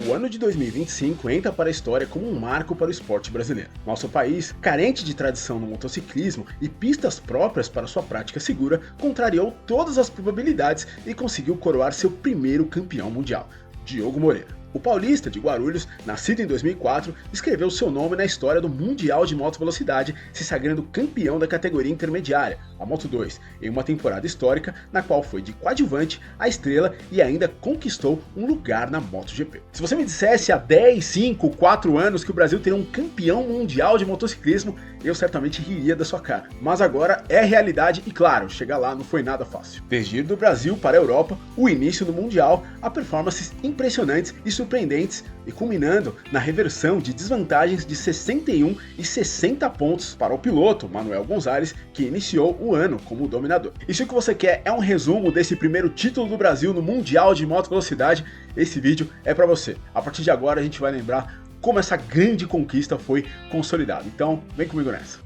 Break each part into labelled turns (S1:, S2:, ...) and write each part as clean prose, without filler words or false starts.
S1: O ano de 2025 entra para a história como um marco para o esporte brasileiro. Nosso país, carente de tradição no motociclismo e pistas próprias para sua prática segura, contrariou todas as probabilidades e conseguiu coroar seu primeiro campeão mundial, Diogo Moreira. O paulista de Guarulhos, nascido em 2004, escreveu seu nome na história do Mundial de Moto Velocidade, se sagrando campeão da categoria intermediária, a Moto2, em uma temporada histórica na qual foi de coadjuvante a estrela e ainda conquistou um lugar na MotoGP. Se você me dissesse há 10, 5, 4 anos que o Brasil teria um campeão mundial de motociclismo, eu certamente riria da sua cara. Mas agora é realidade e claro, chegar lá não foi nada fácil. Desde ir do Brasil para a Europa, o início do Mundial, há performances impressionantes e surpreendentes e culminando na reversão de desvantagens de 61 e 60 pontos para o piloto Manuel Gonzalez, que iniciou o ano como dominador. E se o que você quer é um resumo desse primeiro título do Brasil no Mundial de Moto Velocidade, esse vídeo é para você. A partir de agora a gente vai lembrar como essa grande conquista foi consolidada. Então, vem comigo nessa.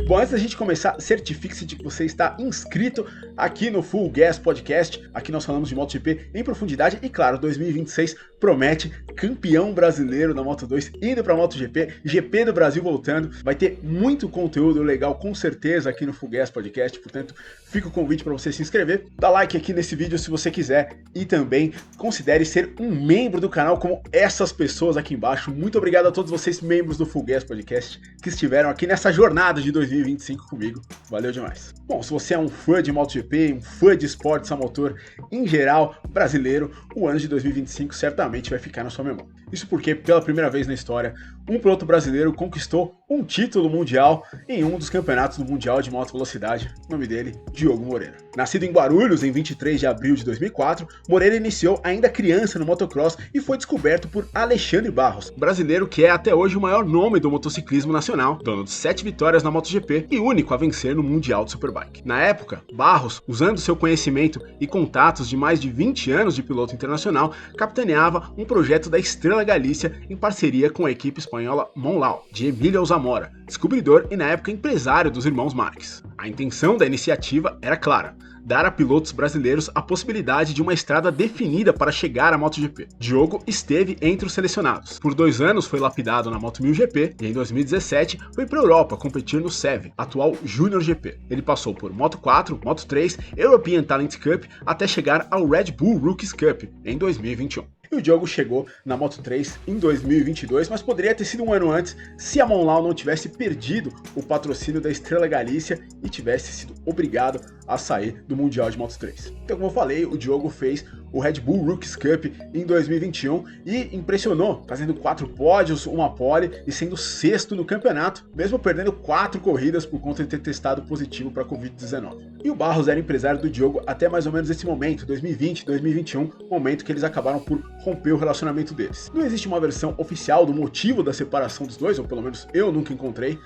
S1: Bom, antes da gente começar, certifique-se de que você está inscrito aqui no Full Gas Podcast. Aqui nós falamos de MotoGP em profundidade e, claro, 2026 promete campeão brasileiro na Moto2 indo para a MotoGP, GP do Brasil voltando. Vai ter muito conteúdo legal com certeza aqui no Full Gas Podcast, portanto, fica o convite para você se inscrever. Dá like aqui nesse vídeo se você quiser e também considere ser um membro do canal como essas pessoas aqui embaixo. Muito obrigado a todos vocês, membros do Full Gas Podcast, que estiveram aqui nessa jornada de 2025 comigo. Valeu demais. Bom, se você é um fã de MotoGP, um fã de esportes a motor em geral brasileiro, o ano de 2025 certamente vai ficar na sua memória. Isso porque, pela primeira vez na história, um piloto brasileiro conquistou um título mundial em um dos campeonatos do Mundial de Moto Velocidade. O nome dele, Diogo Moreira. Nascido em Guarulhos em 23 de abril de 2004, Moreira iniciou ainda criança no motocross e foi descoberto por Alexandre Barros, brasileiro que é até hoje o maior nome do motociclismo nacional, dono de 7 vitórias na MotoGP e único a vencer no Mundial de Superbike. Na época, Barros, usando seu conhecimento e contatos de mais de 20 anos de piloto internacional, capitaneava um projeto da Estrela Galícia em parceria com a equipe espanhola Monlau, de Emílio Alzamora, descobridor e na época empresário dos irmãos Marques. A intenção da iniciativa era clara: dar a pilotos brasileiros a possibilidade de uma estrada definida para chegar à MotoGP. Diogo esteve entre os selecionados. Por 2 anos foi lapidado na Moto 1000 GP e em 2017 foi para a Europa competir no SEV, atual Junior GP. Ele passou por Moto 4, Moto 3, European Talent Cup até chegar ao Red Bull Rookies Cup em 2021. E o Diogo chegou na Moto 3 em 2022, mas poderia ter sido um ano antes se a Monlau não tivesse perdido o patrocínio da Estrela Galícia e tivesse sido obrigado a sair do Mundial de Moto 3. Então, como eu falei, o Diogo fez o Red Bull Rookies Cup em 2021 e impressionou, fazendo 4 pódios, uma pole e sendo 6º no campeonato, mesmo perdendo 4 corridas por conta de ter testado positivo para a Covid-19. E o Barros era empresário do Diogo até mais ou menos esse momento, 2020, 2021, momento que eles acabaram por romper o relacionamento deles. Não existe uma versão oficial do motivo da separação dos dois, ou pelo menos eu nunca encontrei,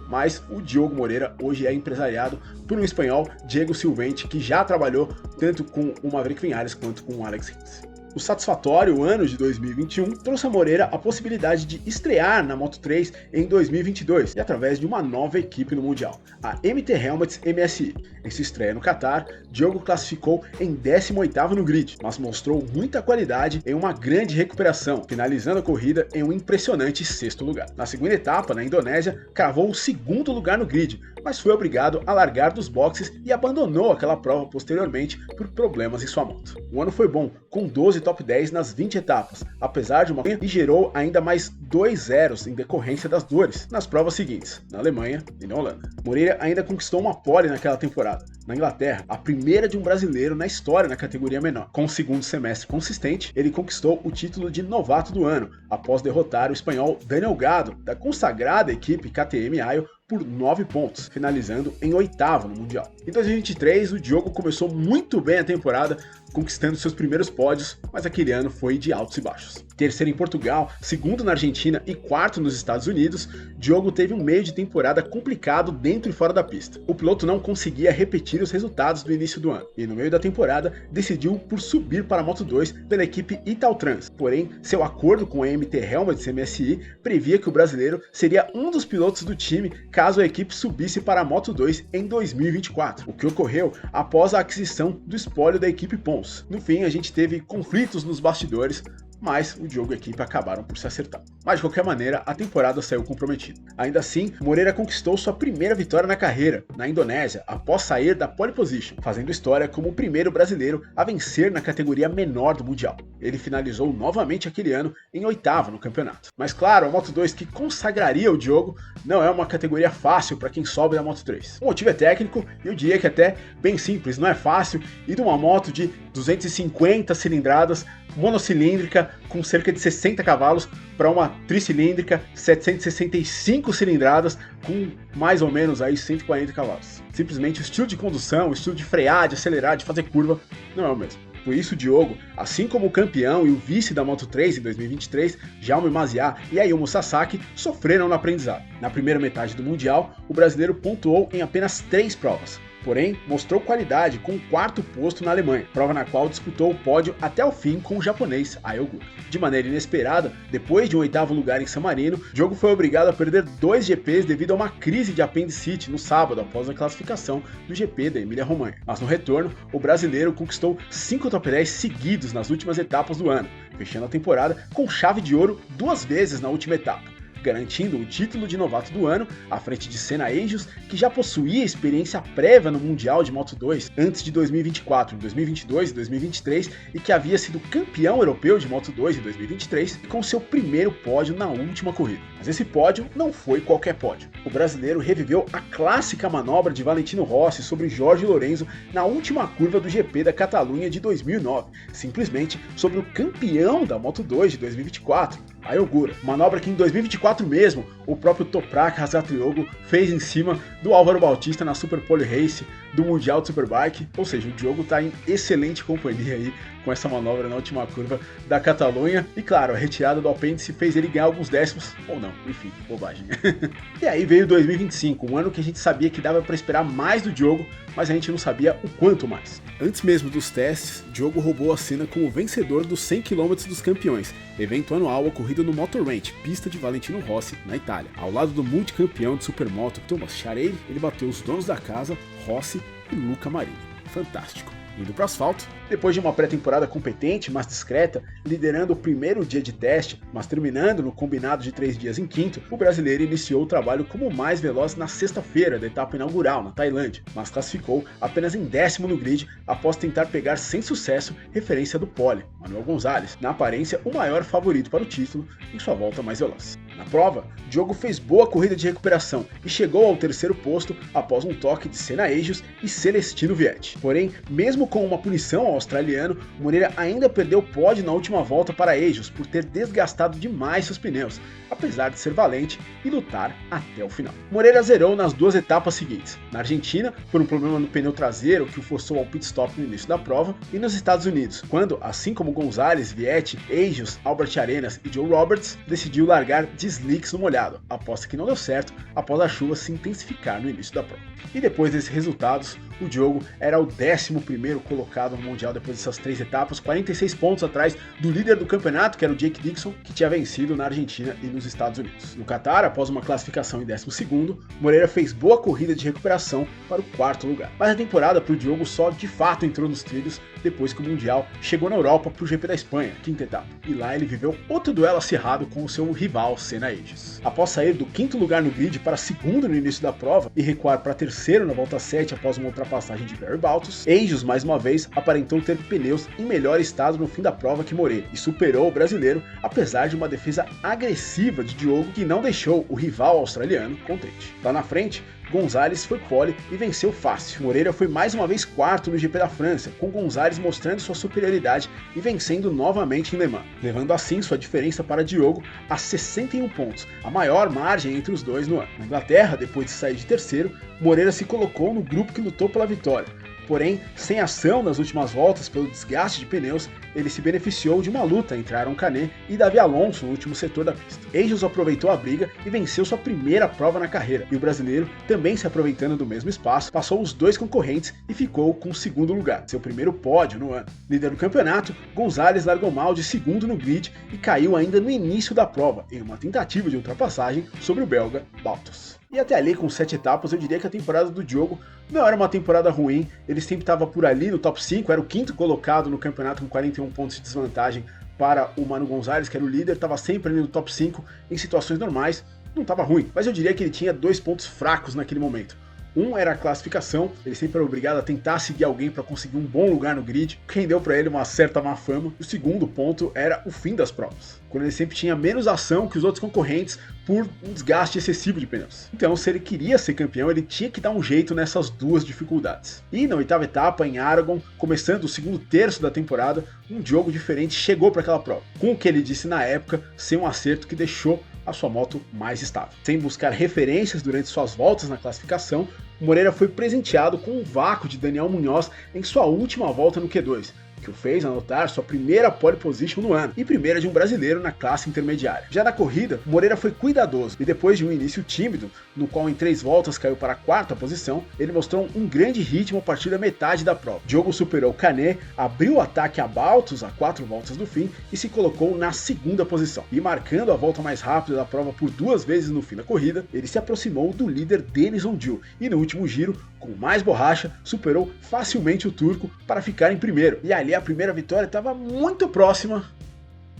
S1: mas o Diogo Moreira hoje é empresariado por um espanhol, Diego Silvente, que já trabalhou tanto com o Maverick Vinhares quanto com o Alex Rins. O satisfatório ano de 2021 trouxe a Moreira a possibilidade de estrear na Moto 3 em 2022 e através de uma nova equipe no Mundial, a MT Helmets MSI. Em sua estreia no Qatar, Diogo classificou em 18º no grid, mas mostrou muita qualidade em uma grande recuperação, finalizando a corrida em um impressionante 6º lugar. Na segunda etapa, na Indonésia, cravou o 2º lugar no grid, mas foi obrigado a largar dos boxes e abandonou aquela prova posteriormente por problemas em sua moto. O ano foi bom, com 12 top 10 nas 20 etapas, apesar de uma e gerou ainda mais 2 zeros em decorrência das dores nas provas seguintes, na Alemanha e na Holanda. Moreira ainda conquistou uma pole naquela temporada, na Inglaterra, a primeira de um brasileiro na história na categoria menor. Com o segundo semestre consistente, ele conquistou o título de novato do ano, após derrotar o espanhol Daniel Gado, da consagrada equipe KTM Ayo, por 9 pontos, finalizando em 8º no Mundial. Em 2023, o Diogo começou muito bem a temporada, conquistando seus primeiros pódios, mas aquele ano foi de altos e baixos. Terceiro em Portugal, segundo na Argentina e quarto nos Estados Unidos, Diogo teve um meio de temporada complicado dentro e fora da pista. O piloto não conseguia repetir os resultados do início do ano e no meio da temporada decidiu por subir para a Moto2 pela equipe Italtrans. Porém, seu acordo com a MT Helmets MSI previa que o brasileiro seria um dos pilotos do time caso a equipe subisse para a Moto2 em 2024, o que ocorreu após a aquisição do espólio da equipe Pons. No fim, a gente teve conflitos nos bastidores, mas o Diogo e a equipe acabaram por se acertar. Mas de qualquer maneira, a temporada saiu comprometida. Ainda assim, Moreira conquistou sua primeira vitória na carreira, na Indonésia, após sair da pole position, fazendo história como o primeiro brasileiro a vencer na categoria menor do Mundial. Ele finalizou novamente aquele ano em 8º no campeonato. Mas claro, a Moto2 que consagraria o Diogo não é uma categoria fácil para quem sobe da Moto3. O motivo é técnico e eu diria que até bem simples, não é fácil ir de uma moto de 250 cilindradas monocilíndrica com cerca de 60 cavalos para uma tricilíndrica 765 cilindradas com mais ou menos aí 140 cavalos. Simplesmente o estilo de condução, o estilo de frear, de acelerar, de fazer curva não é o mesmo. Por isso o Diogo, assim como o campeão e o vice da Moto3 em 2023, Jaume Maziá e Ayumu Sasaki, sofreram no aprendizado. Na primeira metade do Mundial, o brasileiro pontuou em apenas 3 provas. Porém, mostrou qualidade com o 4º posto na Alemanha, prova na qual disputou o pódio até o fim com o japonês Ai Ogura. De maneira inesperada, depois de um 8º lugar em San Marino, Diogo foi obrigado a perder 2 GPs devido a uma crise de apendicite no sábado após a classificação do GP da Emília-Romanha. Mas no retorno, o brasileiro conquistou 5 top 10 seguidos nas últimas etapas do ano, fechando a temporada com chave de ouro 2 vezes na última etapa, garantindo o título de novato do ano, à frente de Senna Agius, que já possuía experiência prévia no Mundial de Moto2 antes de 2024, em 2022 e 2023, e que havia sido campeão europeu de Moto2 em 2023, com seu primeiro pódio na última corrida. Mas esse pódio não foi qualquer pódio. O brasileiro reviveu a clássica manobra de Valentino Rossi sobre Jorge Lorenzo na última curva do GP da Catalunha de 2009, simplesmente sobre o campeão da Moto2 de 2024, Ai Ogura. Manobra que em 2024 mesmo, o próprio Toprak Razgatlioglu fez em cima do Álvaro Bautista na Super Pole Race do Mundial de Superbike. Ou seja, o Diogo está em excelente companhia aí com essa manobra na última curva da Catalunha. E claro, a retirada do apêndice fez ele ganhar alguns décimos, ou não, enfim, bobagem. E aí veio 2025, um ano que a gente sabia que dava para esperar mais do Diogo, mas a gente não sabia o quanto mais. Antes mesmo dos testes, Diogo roubou a cena como vencedor dos 100 km dos Campeões, evento anual ocorrido no Motor Ranch, pista de Valentino Rossi, na Itália. Ao lado do multicampeão de Supermoto Thomas Charelli, ele bateu os donos da casa, Rossi e Luca Marini. Fantástico. Indo para o asfalto, depois de uma pré-temporada competente, mas discreta, liderando o primeiro dia de teste, mas terminando no combinado de 3 dias em quinto, o brasileiro iniciou o trabalho como o mais veloz na sexta-feira da etapa inaugural, na Tailândia, mas classificou apenas em 10º no grid após tentar pegar sem sucesso referência do pole, Manuel Gonzalez, na aparência o maior favorito para o título em sua volta mais veloz. Na prova, Diogo fez boa corrida de recuperação e chegou ao 3º posto após um toque de Senna Agius e Celestino Vietti. Porém, mesmo com uma punição ao australiano, Moreira ainda perdeu o pódio na última volta para Agius por ter desgastado demais seus pneus, apesar de ser valente e lutar até o final. Moreira zerou nas 2 etapas seguintes, na Argentina, por um problema no pneu traseiro que o forçou ao pit stop no início da prova, e nos Estados Unidos, quando, assim como Gonzalez, Vietti, Agius, Albert Arenas e Joe Roberts, decidiu largar de slicks no molhado, aposta que não deu certo após a chuva se intensificar no início da prova. E depois desses resultados, o Diogo era o 11º colocado no Mundial depois dessas 3 etapas, 46 pontos atrás do líder do campeonato, que era o Jake Dixon, que tinha vencido na Argentina e nos Estados Unidos. No Qatar, após uma classificação em 12º, Moreira fez boa corrida de recuperação para o 4º lugar. Mas a temporada para o Diogo só de fato entrou nos trilhos depois que o Mundial chegou na Europa para o GP da Espanha, 5ª etapa. E lá ele viveu outro duelo acirrado com o seu rival Senna Agius. Após sair do 5º lugar no grid para 2º no início da prova e recuar para 3º na volta 7 após uma ultrapassagem de Barry Baltus, Agius mais uma vez aparentou ter pneus em melhor estado no fim da prova que Moreira e superou o brasileiro, apesar de uma defesa agressiva de Diogo que não deixou o rival australiano contente. Lá na frente, Gonzalez foi pole e venceu fácil. Moreira foi mais uma vez 4º no GP da França, com Gonzalez mostrando sua superioridade e vencendo novamente em Le Mans, levando assim sua diferença para Diogo a 61 pontos, a maior margem entre os dois no ano. Na Inglaterra, depois de sair de 3º, Moreira se colocou no grupo que lutou pela vitória, Porém, sem ação nas últimas voltas pelo desgaste de pneus, ele se beneficiou de uma luta entre Aron Canet e Davi Alonso no último setor da pista. Angels aproveitou a briga e venceu sua primeira prova na carreira, e o brasileiro, também se aproveitando do mesmo espaço, passou os dois concorrentes e ficou com o segundo lugar, seu primeiro pódio no ano. Líder do campeonato, Gonzalez largou mal de segundo no grid e caiu ainda no início da prova, em uma tentativa de ultrapassagem sobre o belga Baltus. E até ali, com 7 etapas, eu diria que a temporada do Diogo não era uma temporada ruim, ele sempre estava por ali no top 5, era o 5º colocado no campeonato com 41 pontos de desvantagem para o Manu Gonzalez, que era o líder, estava sempre ali no top 5 em situações normais, não estava ruim, mas eu diria que ele tinha 2 pontos fracos naquele momento. Um era a classificação, ele sempre era obrigado a tentar seguir alguém para conseguir um bom lugar no grid, o que rendeu para ele uma certa má fama. E o segundo ponto era o fim das provas, quando ele sempre tinha menos ação que os outros concorrentes por um desgaste excessivo de pneus. Então, se ele queria ser campeão, ele tinha que dar um jeito nessas duas dificuldades. E na 8ª etapa, em Aragon, começando o segundo terço da temporada, um Diogo diferente chegou para aquela prova, com o que ele disse na época ser um acerto que deixou a sua moto mais estável. Sem buscar referências durante suas voltas na classificação, Moreira foi presenteado com um vácuo de Daniel Munhoz em sua última volta no Q2, que o fez anotar sua primeira pole position no ano e primeira de um brasileiro na classe intermediária. Já na corrida, Moreira foi cuidadoso e depois de um início tímido, no qual em 3 voltas caiu para a 4ª posição, ele mostrou um grande ritmo a partir da metade da prova. Diogo superou Canet, abriu o ataque a Baltus a 4 voltas do fim e se colocou na 2ª posição. E marcando a volta mais rápida da prova por 2 vezes no fim da corrida, ele se aproximou do líder Denis Ondil e no último giro, com mais borracha, superou facilmente o turco para ficar em primeiro. E ali a primeira vitória estava muito próxima,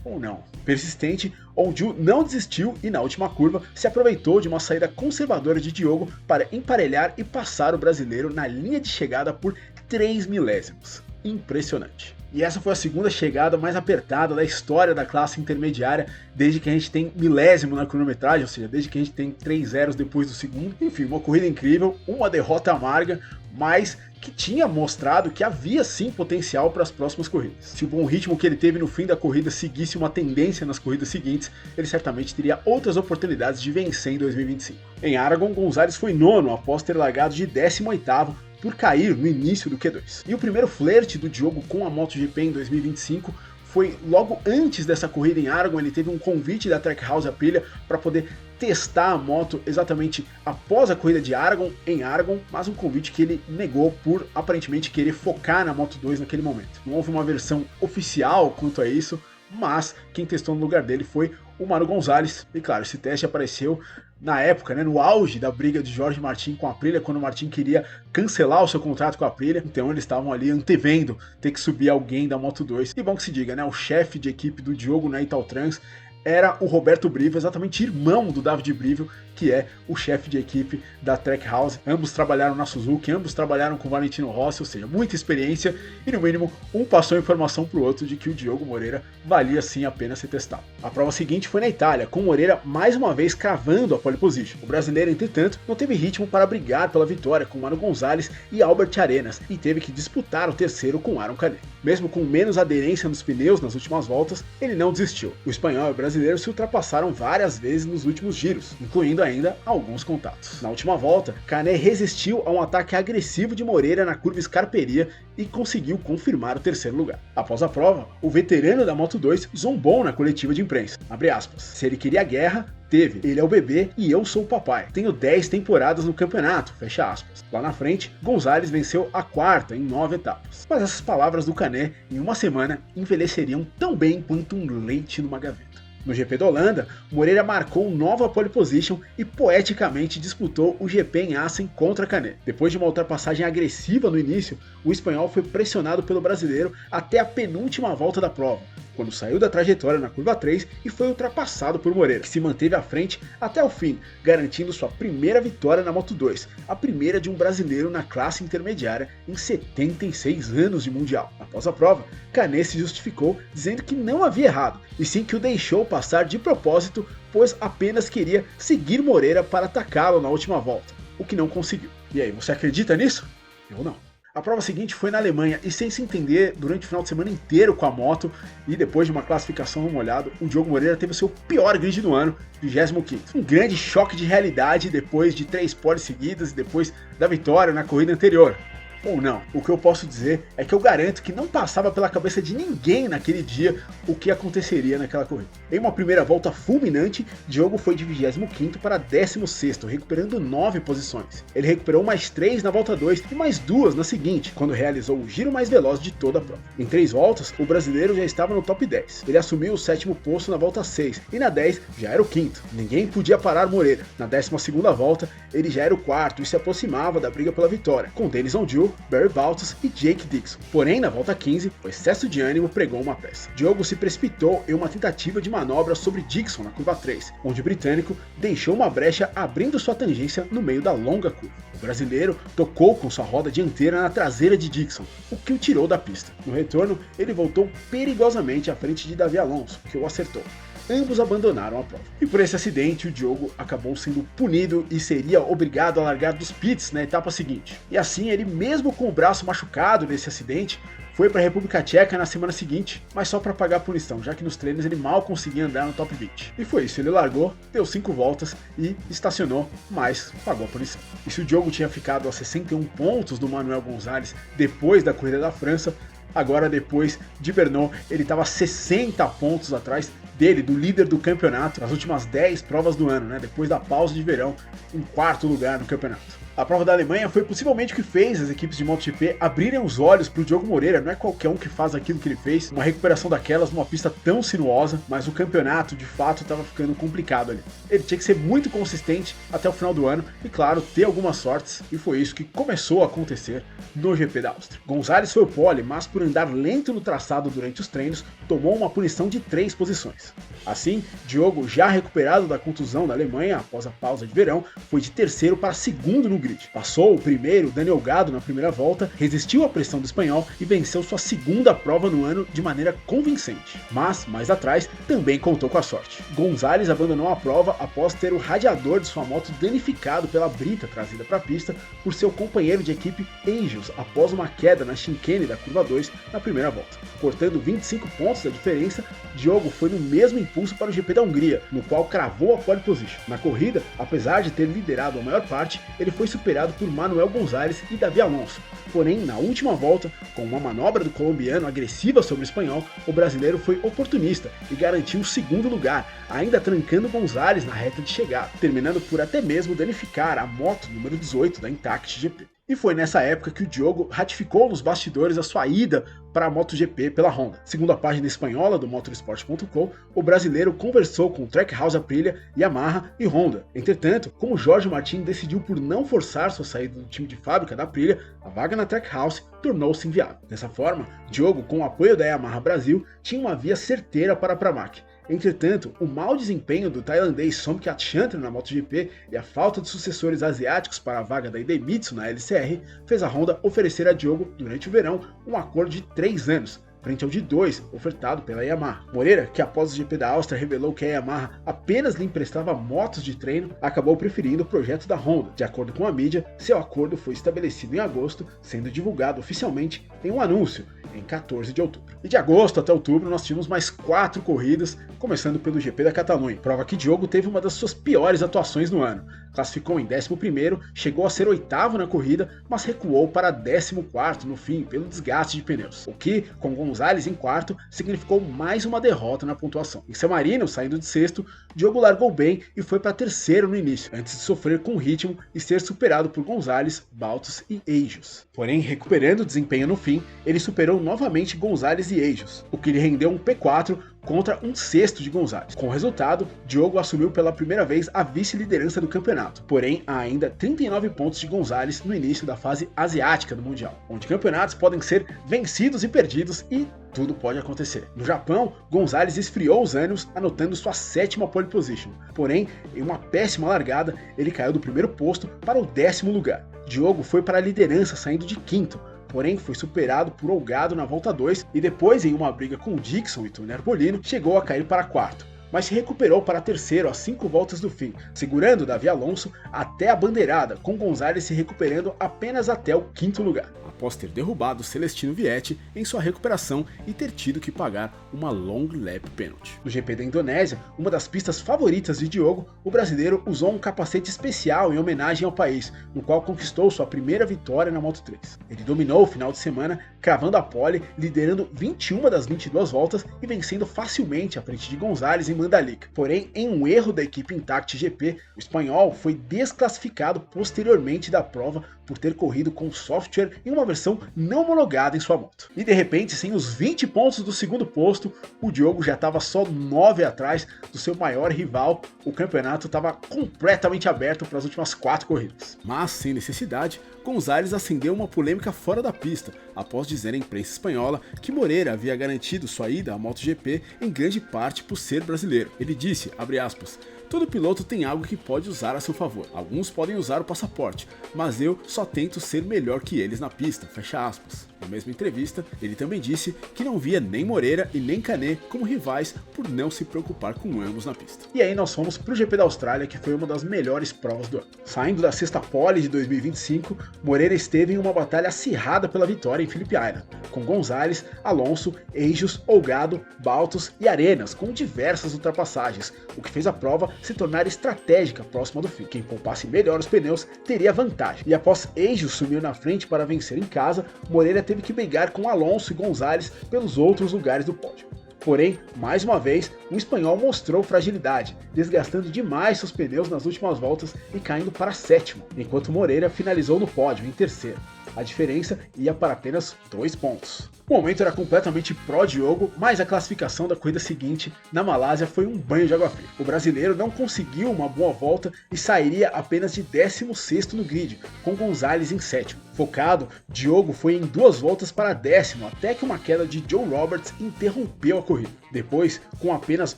S1: ou não. Persistente, Ondil não desistiu e na última curva se aproveitou de uma saída conservadora de Diogo para emparelhar e passar o brasileiro na linha de chegada por 3 milésimos. Impressionante. E essa foi a segunda chegada mais apertada da história da classe intermediária, desde que a gente tem milésimo na cronometragem, ou seja, desde que a gente tem 3 zeros depois do segundo. Enfim, uma corrida incrível, uma derrota amarga, mas que tinha mostrado que havia sim potencial para as próximas corridas. Se o bom ritmo que ele teve no fim da corrida seguisse uma tendência nas corridas seguintes, ele certamente teria outras oportunidades de vencer em 2025. Em Aragon, Gonzalez foi nono após ter largado de 18º, por cair no início do Q2. E o primeiro flerte do Diogo com a MotoGP em 2025 foi logo antes dessa corrida em Aragon. Ele teve um convite da Trackhouse Aprilia para poder testar a moto exatamente após a corrida de Aragon, em Aragon, mas um convite que ele negou por aparentemente querer focar na Moto 2 naquele momento. Não houve uma versão oficial quanto a isso, mas quem testou no lugar dele foi o Manu Gonzalez. E claro, esse teste apareceu na época, no auge da briga de Jorge Martin com a Aprilia, quando o Martin queria cancelar o seu contrato com a Aprilia, então eles estavam ali antevendo ter que subir alguém da Moto 2. E bom que se diga, o chefe de equipe do Diogo na Italtrans era o Roberto Brivo, exatamente irmão do David Brivo, que é o chefe de equipe da Trackhouse. Ambos trabalharam na Suzuki, ambos trabalharam com o Valentino Rossi, ou seja, muita experiência, e no mínimo um passou informação para o outro de que o Diogo Moreira valia sim a pena ser testado. A prova seguinte foi na Itália, com Moreira mais uma vez cravando a pole position. O brasileiro, entretanto, não teve ritmo para brigar pela vitória com Manu Gonzalez e Albert Arenas, e teve que disputar o terceiro com Aron Canet. Mesmo com menos aderência nos pneus nas últimas voltas, ele não desistiu. O espanhol e o brasileiro se ultrapassaram várias vezes nos últimos giros, incluindo ainda alguns contatos. Na última volta, Canet resistiu a um ataque agressivo de Moreira na curva Scarperia e conseguiu confirmar o terceiro lugar. Após a prova, o veterano da Moto 2 zombou na coletiva de imprensa. Abre aspas. Se ele queria guerra, teve. Ele é o bebê e eu sou o papai. Tenho 10 temporadas no campeonato. Fecha aspas. Lá na frente, Gonzalez venceu a 4ª em 9 etapas. Mas essas palavras do Canet, em uma semana, envelheceriam tão bem quanto um leite numa gaveta. No GP da Holanda, Moreira marcou nova pole position e poeticamente disputou o GP em Assen contra Canet. Depois de uma ultrapassagem agressiva no início, o espanhol foi pressionado pelo brasileiro até a penúltima volta da prova, quando saiu da trajetória na curva 3 e foi ultrapassado por Moreira, que se manteve à frente até o fim, garantindo sua primeira vitória na Moto 2, a primeira de um brasileiro na classe intermediária em 76 anos de Mundial. Após a prova, Canet se justificou dizendo que não havia errado, e sim que o deixou passar de propósito, pois apenas queria seguir Moreira para atacá-lo na última volta, o que não conseguiu. E aí, você acredita nisso? Eu não. A prova seguinte foi na Alemanha e sem se entender durante o final de semana inteiro com a moto e depois de uma classificação no molhado, o Diogo Moreira teve o seu pior grid do ano, 25º. Um grande choque de realidade depois de 3 poles seguidas e depois da vitória na corrida anterior. ou não. O que eu posso dizer é que eu garanto que não passava pela cabeça de ninguém naquele dia o que aconteceria naquela corrida. Em uma primeira volta fulminante, Diogo foi de 25º para 16º, recuperando 9 posições. Ele recuperou mais 3 na volta 2 e mais 2 na seguinte, quando realizou o giro mais veloz de toda a prova. Em 3 voltas, o brasileiro já estava no top 10. Ele assumiu o 7º posto na volta 6 e na 10 já era o 5º. Ninguém podia parar Moreira. Na 12ª volta, ele já era o 4º e se aproximava da briga pela vitória, com Dennis Ondiu, Barry Baltus e Jake Dixon. Porém, na volta 15, o excesso de ânimo pregou uma peça. Diogo se precipitou em uma tentativa de manobra sobre Dixon na curva 3, onde o britânico deixou uma brecha abrindo sua tangência no meio da longa curva. O brasileiro tocou com sua roda dianteira na traseira de Dixon, o que o tirou da pista. No retorno, ele voltou perigosamente à frente de Davi Alonso, que o acertou. Ambos abandonaram a prova. E por esse acidente, o Diogo acabou sendo punido e seria obrigado a largar dos pits na etapa seguinte. E assim, ele mesmo com o braço machucado nesse acidente, foi para a República Tcheca na semana seguinte, mas só para pagar a punição, já que nos treinos ele mal conseguia andar no top 20. E foi isso, ele largou, deu 5 voltas e estacionou, mas pagou a punição. E se o Diogo tinha ficado a 61 pontos do Manuel Gonzalez depois da corrida da França, agora depois de Brno, ele estava 60 pontos atrás dele, do líder do campeonato, nas últimas 10 provas do ano, né? Depois da pausa de verão, em 4º lugar no campeonato. A prova da Alemanha foi possivelmente o que fez as equipes de MotoGP abrirem os olhos para o Diogo Moreira. Não é qualquer um que faz aquilo que ele fez, uma recuperação daquelas numa pista tão sinuosa, mas o campeonato de fato estava ficando complicado ali. Ele tinha que ser muito consistente até o final do ano e, claro, ter algumas sortes, e foi isso que começou a acontecer no GP da Áustria. Gonzalez foi o pole, mas por andar lento no traçado durante os treinos, tomou uma punição de 3 posições. Assim, Diogo, já recuperado da contusão da Alemanha após a pausa de verão, foi de 3º para 2º no grid. Passou o primeiro, Daniel Gado, na primeira volta, resistiu à pressão do espanhol e venceu sua 2ª prova no ano de maneira convincente. Mas, mais atrás, também contou com a sorte. Gonzalez abandonou a prova após ter o radiador de sua moto danificado pela brita trazida para a pista por seu companheiro de equipe Angels após uma queda na chicane da curva 2 na primeira volta. Cortando 25 pontos da diferença, Diogo foi no mesmo impulso para o GP da Hungria, no qual cravou a pole position. Na corrida, apesar de ter liderado a maior parte, ele foi superado por Manuel Gonzalez e Davi Alonso. Porém, na última volta, com uma manobra do colombiano agressiva sobre o espanhol, o brasileiro foi oportunista e garantiu o 2º lugar, ainda trancando Gonzalez na reta de chegada, terminando por até mesmo danificar a moto número 18 da Intact GP. E foi nessa época que o Diogo ratificou nos bastidores a sua ida para a MotoGP pela Honda. Segundo a página espanhola do motorsport.com, o brasileiro conversou com Trackhouse Aprilia, Yamaha e Honda. Entretanto, como Jorge Martin decidiu por não forçar sua saída do time de fábrica da Aprilia, a vaga na Trackhouse tornou-se inviável. Dessa forma, Diogo, com o apoio da Yamaha Brasil, tinha uma via certeira para a Pramac. Entretanto, o mau desempenho do tailandês Somkhat Chantra na MotoGP e a falta de sucessores asiáticos para a vaga da Idemitsu na LCR fez a Honda oferecer a Diogo, durante o verão, um acordo de 3 anos, frente ao de 2 ofertado pela Yamaha. Moreira, que após o GP da Áustria revelou que a Yamaha apenas lhe emprestava motos de treino, acabou preferindo o projeto da Honda. De acordo com a mídia, seu acordo foi estabelecido em agosto, sendo divulgado oficialmente em um anúncio em 14 de outubro. E de agosto até outubro nós tínhamos mais 4 corridas, começando pelo GP da Catalunha, prova que Diogo teve uma das suas piores atuações no ano. Classificou em 11º, chegou a ser 8º na corrida, mas recuou para 14º no fim pelo desgaste de pneus, o que, com Gonzalez em 4º, significou mais uma derrota na pontuação. Em San Marino, saindo de 6º, Diogo largou bem e foi para 3º no início, antes de sofrer com ritmo e ser superado por Gonzalez, Baltus e Angels. Porém, recuperando o desempenho no fim, ele superou novamente Gonzalez e Angels, o que lhe rendeu um P4 contra um 6º de Gonzalez. Com o resultado, Diogo assumiu pela primeira vez a vice-liderança do campeonato, porém há ainda 39 pontos de Gonzalez no início da fase asiática do Mundial, onde campeonatos podem ser vencidos e perdidos e tudo pode acontecer. No Japão, Gonzalez esfriou os ânimos, anotando sua 7ª pole position, porém, em uma péssima largada, ele caiu do 1º posto para o 10º lugar. Diogo foi para a liderança saindo de 5º, porém foi superado por Olgado na volta 2 e depois, em uma briga com Dixon e Tony Arbolino, chegou a cair para 4º. mas se recuperou para terceiro a 5 voltas do fim, segurando Davi Alonso até a bandeirada, com Gonzalez se recuperando apenas até o 5º lugar, após ter derrubado Celestino Vietti em sua recuperação e ter tido que pagar uma long lap penalty. No GP da Indonésia, uma das pistas favoritas de Diogo, o brasileiro usou um capacete especial em homenagem ao país, no qual conquistou sua primeira vitória na Moto3. Ele dominou o final de semana, cravando a pole, liderando 21 das 22 voltas e vencendo facilmente à frente de Gonzalez em Mandalika. Porém, em um erro da equipe Intact GP, o espanhol foi desclassificado posteriormente da prova por ter corrido com software em uma versão não homologada em sua moto. E de repente, sem os 20 pontos do segundo posto, o Diogo já estava só 9 atrás do seu maior rival. O campeonato estava completamente aberto para as últimas 4 corridas. Mas, sem necessidade, Gonzalez acendeu uma polêmica fora da pista, após dizer à imprensa espanhola que Moreira havia garantido sua ida à MotoGP em grande parte por ser brasileiro. Ele disse, abre aspas, todo piloto tem algo que pode usar a seu favor. Alguns podem usar o passaporte, mas eu só tento ser melhor que eles na pista, fecha aspas. Na mesma entrevista, ele também disse que não via nem Moreira e nem Canet como rivais por não se preocupar com ambos na pista. E aí nós fomos para o GP da Austrália, que foi uma das melhores provas do ano. Saindo da sexta pole de 2025, Moreira esteve em uma batalha acirrada pela vitória em Phillip Island, com Gonzalez, Alonso, Eixos, Olgado, Baltos e Arenas, com diversas ultrapassagens, o que fez a prova se tornar estratégica próxima do fim. Quem poupasse melhor os pneus teria vantagem. E após Eixos sumir na frente para vencer em casa, Moreira teve que brigar com Alonso e Gonzalez pelos outros lugares do pódio. Porém, mais uma vez, o espanhol mostrou fragilidade, desgastando demais seus pneus nas últimas voltas e caindo para sétimo, enquanto Moreira finalizou no pódio em terceiro. A diferença ia para apenas 2 pontos. O momento era completamente pró-Diogo, mas a classificação da corrida seguinte, na Malásia, foi um banho de água fria. O brasileiro não conseguiu uma boa volta e sairia apenas de 16º no grid, com Gonzalez em sétimo. Focado, Diogo foi em 2 voltas para 10º, até que uma queda de Joe Roberts interrompeu a corrida. Depois, com apenas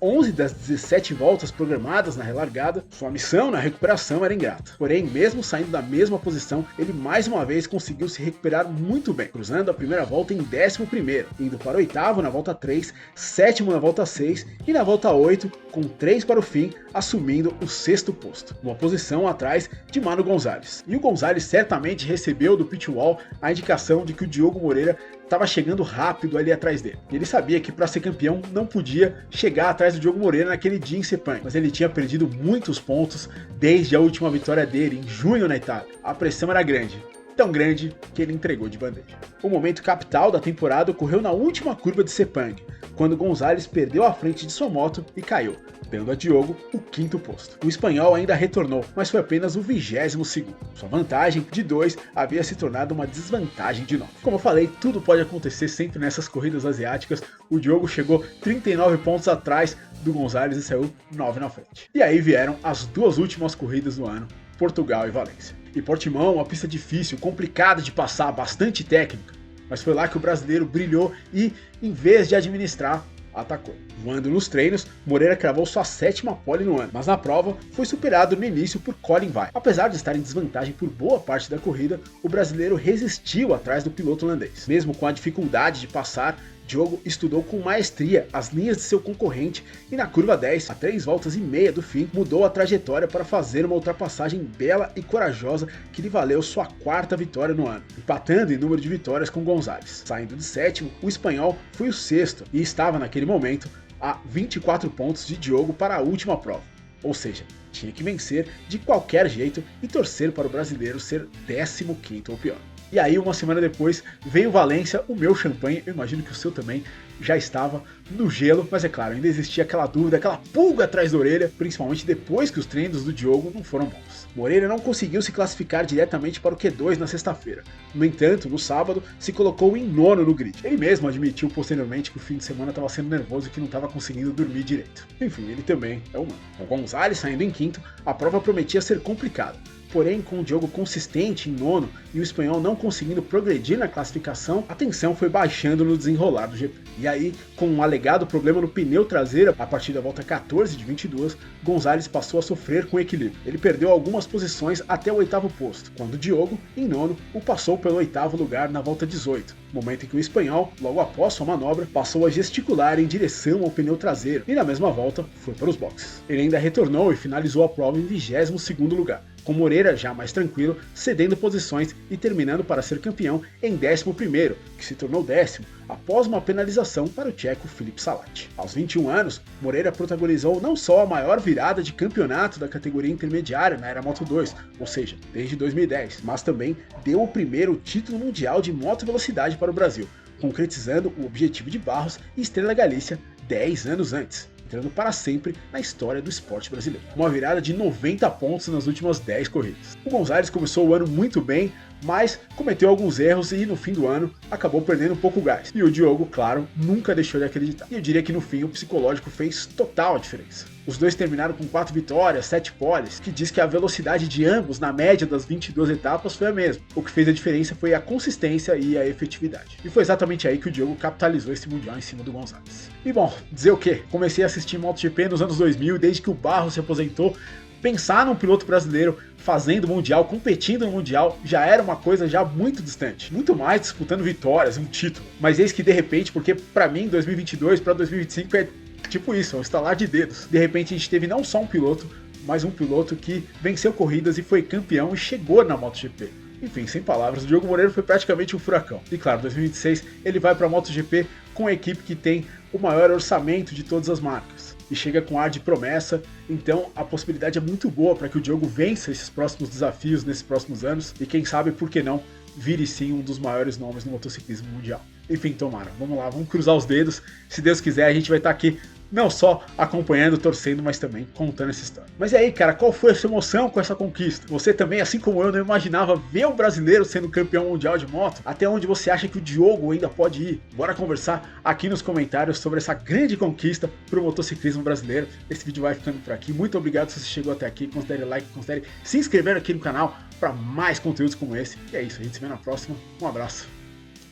S1: 11 das 17 voltas programadas na relargada, sua missão na recuperação era ingrata. Porém, mesmo saindo da mesma posição, ele mais uma vez conseguiu se recuperar muito bem, cruzando a primeira volta em 11º, indo para o 8º na volta 3, 7º na volta 6 e na volta 8, com 3 para o fim, assumindo o 6º posto, uma posição atrás de Manu Gonzalez. E o Gonzalez certamente recebeu do pitwall a indicação de que o Diogo Moreira estava chegando rápido ali atrás dele. Ele sabia que para ser campeão não podia chegar atrás do Diogo Moreira naquele dia em Sepang, mas ele tinha perdido muitos pontos desde a última vitória dele em junho na Itália. A pressão era grande, tão grande que ele entregou de bandeja. O momento capital da temporada ocorreu na última curva de Sepang, quando Gonzalez perdeu a frente de sua moto e caiu, dando a Diogo o 5º posto. O espanhol ainda retornou, mas foi apenas o 22º. Sua vantagem de 2 havia se tornado uma desvantagem de 9. Como eu falei, tudo pode acontecer sempre nessas corridas asiáticas. O Diogo chegou 39 pontos atrás do Gonzalez e saiu 9 na frente. E aí vieram as 2 últimas corridas do ano, Portugal e Valência. E Portimão, uma pista difícil, complicada de passar, bastante técnica, mas foi lá que o brasileiro brilhou e, em vez de administrar, atacou. Voando nos treinos, Moreira cravou sua 7ª pole no ano, mas na prova foi superado no início por Colin Vai. Apesar de estar em desvantagem por boa parte da corrida, o brasileiro resistiu atrás do piloto holandês. Mesmo com a dificuldade de passar, Diogo estudou com maestria as linhas de seu concorrente e na curva 10, a 3 voltas e meia do fim, mudou a trajetória para fazer uma ultrapassagem bela e corajosa que lhe valeu sua 4ª vitória no ano, empatando em número de vitórias com Gonzalez. Saindo de sétimo, o espanhol foi o 6º e estava naquele momento a 24 pontos de Diogo para a última prova, ou seja, tinha que vencer de qualquer jeito e torcer para o brasileiro ser 15º ou pior. E aí, uma semana depois, veio Valência, o meu champanhe, eu imagino que o seu também já estava no gelo, mas é claro, ainda existia aquela dúvida, aquela pulga atrás da orelha, principalmente depois que os treinos do Diogo não foram bons. Moreira não conseguiu se classificar diretamente para o Q2 na sexta-feira. No entanto, no sábado, se colocou em 9º no grid. Ele mesmo admitiu posteriormente que o fim de semana estava sendo nervoso e que não estava conseguindo dormir direito. Enfim, ele também é humano. Com Gonzalez saindo em 5º, a prova prometia ser complicada. Porém, com o Diogo consistente em nono e o espanhol não conseguindo progredir na classificação, a tensão foi baixando no desenrolar do GP. E aí, com um alegado problema no pneu traseiro, a partir da volta 14 de 22, Gonzalez passou a sofrer com equilíbrio. Ele perdeu algumas posições até o 8º posto, quando Diogo, em nono, o passou pelo 8º lugar na volta 18, momento em que o espanhol, logo após sua manobra, passou a gesticular em direção ao pneu traseiro e na mesma volta foi para os boxes. Ele ainda retornou e finalizou a prova em 22º lugar, com Moreira já mais tranquilo, cedendo posições e terminando para ser campeão em 11º, que se tornou 10º, após uma penalização para o tcheco Filip Salat. Aos 21 anos, Moreira protagonizou não só a maior virada de campeonato da categoria intermediária na era Moto2, ou seja, desde 2010, mas também deu o primeiro título mundial de moto velocidade para o Brasil, concretizando o objetivo de Barros e Estrela Galícia 10 anos antes, entrando para sempre na história do esporte brasileiro. Uma virada de 90 pontos nas últimas 10 corridas. O Gonzalez começou o ano muito bem, mas cometeu alguns erros e no fim do ano acabou perdendo um pouco o gás. E o Diogo, claro, nunca deixou de acreditar. E eu diria que no fim o psicológico fez total diferença. Os dois terminaram com 4 vitórias, 7 poles, que diz que a velocidade de ambos na média das 22 etapas foi a mesma. O que fez a diferença foi a consistência e a efetividade. E foi exatamente aí que o Diogo capitalizou esse mundial em cima do Gonzalez. E bom, dizer o quê? Comecei a assistir MotoGP nos anos 2000 e desde que o Barros se aposentou, pensar num piloto brasileiro fazendo mundial, competindo no mundial, já era uma coisa já muito distante. Muito mais disputando vitórias, um título. Mas eis que de repente, porque pra mim 2022 para 2025 é tipo isso, é um estalar de dedos. De repente a gente teve não só um piloto, mas um piloto que venceu corridas e foi campeão e chegou na MotoGP. Enfim, sem palavras, o Diogo Moreira foi praticamente um furacão. E claro, 2026 ele vai para a MotoGP com a equipe que tem o maior orçamento de todas as marcas. E chega com ar de promessa, então a possibilidade é muito boa para que o Diogo vença esses próximos desafios nesses próximos anos e quem sabe, por que não, vire sim um dos maiores nomes no motociclismo mundial. Enfim, tomara, vamos lá, vamos cruzar os dedos, se Deus quiser a gente vai estar aqui não só acompanhando, torcendo, mas também contando essa história. Mas e aí, cara, qual foi a sua emoção com essa conquista? Você também, assim como eu, não imaginava ver o brasileiro sendo campeão mundial de moto? Até onde você acha que o Diogo ainda pode ir? Bora conversar aqui nos comentários sobre essa grande conquista para o motociclismo brasileiro. Esse vídeo vai ficando por aqui. Muito obrigado se você chegou até aqui. Considere o like, considere se inscrever aqui no canal para mais conteúdos como esse. E é isso, a gente se vê na próxima. Um abraço.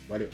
S1: Valeu.